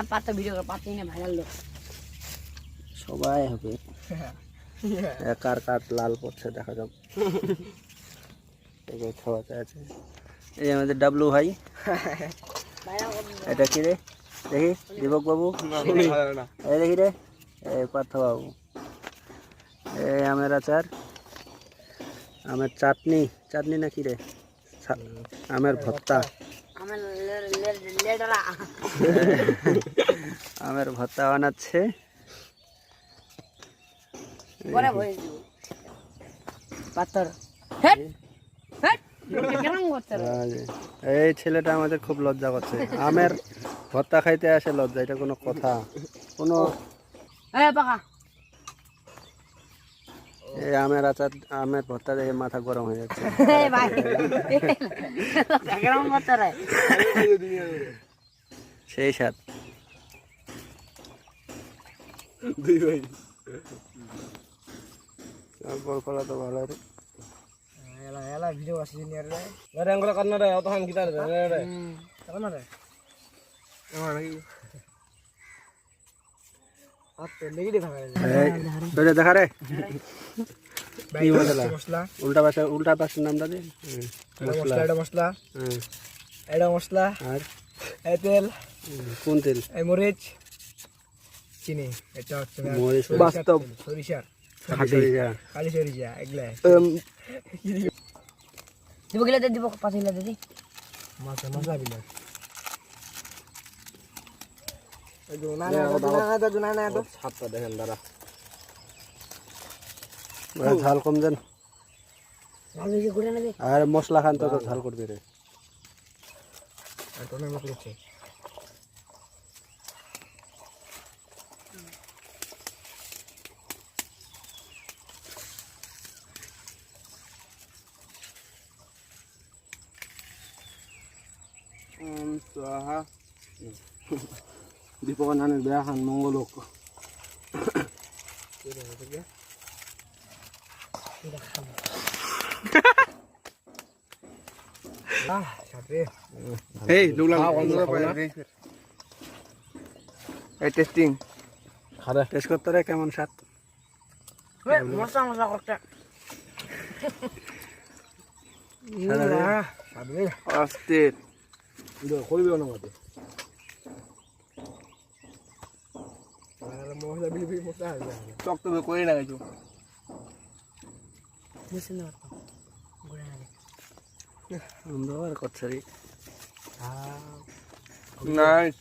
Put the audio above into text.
পাতা ভিডিও করে পাতা নিয়ে ভাইরাল লোক সবাই হবে কার কার লাল পড়ছে দেখা যাক খাওয়াতে আছে এই আমাদের ডাবলু ভাই এটা কি রে দেখি দীপক বাবু এই দেখি রে এই পার্থ বাবু এই আমের আচার আমের চাটনি চাটনি না কি রে আমের ভর্তা আমের ভর্তা বানাচ্ছে এই ছেলেটা আমাদের খুব লজ্জা করছে আমের ভর্তা খাইতে আসে লজ্জা এটা কোনো কথা কোনো এই আমের আচার আমের ভর্তা দেখে মাথা গরম হয়ে যাচ্ছে সেই সাথ দুই ভাই করা তো ভালো রে এলা ভিডিও আসি নিয়ে রে রে আঙ্গুল করনা রে অত হান গিটার রে রে করনা রে আমার নাকি আতে লেগে দেখা রে এই দেখা রে কি মশলা উল্টা পাশে নামটা দে মশলা এটা মশলা আর এই তেল কোন তেল এই মরিচ চিনি এটা হচ্ছে মরিচ বাস্তব সরিষা কালি সরিষা এগুলা দিব গিলা দিব পাঁচ গিলা দিদি মশলা বিলা এই না তো সাতটা দেখেন দাঁড়া ঝাল কম দেন আর মশলা খান তো ঝাল করবি রে দীপক নানের বেয়া খান মঙ্গল হোক টেস্টিং টেস্ট করতে রে কেমন স্বাদ মশলা মশলা করতে আস্তে করবি না মতে মশলা বিলি মশলা টক তো করে না কিছু করছে রে নাইস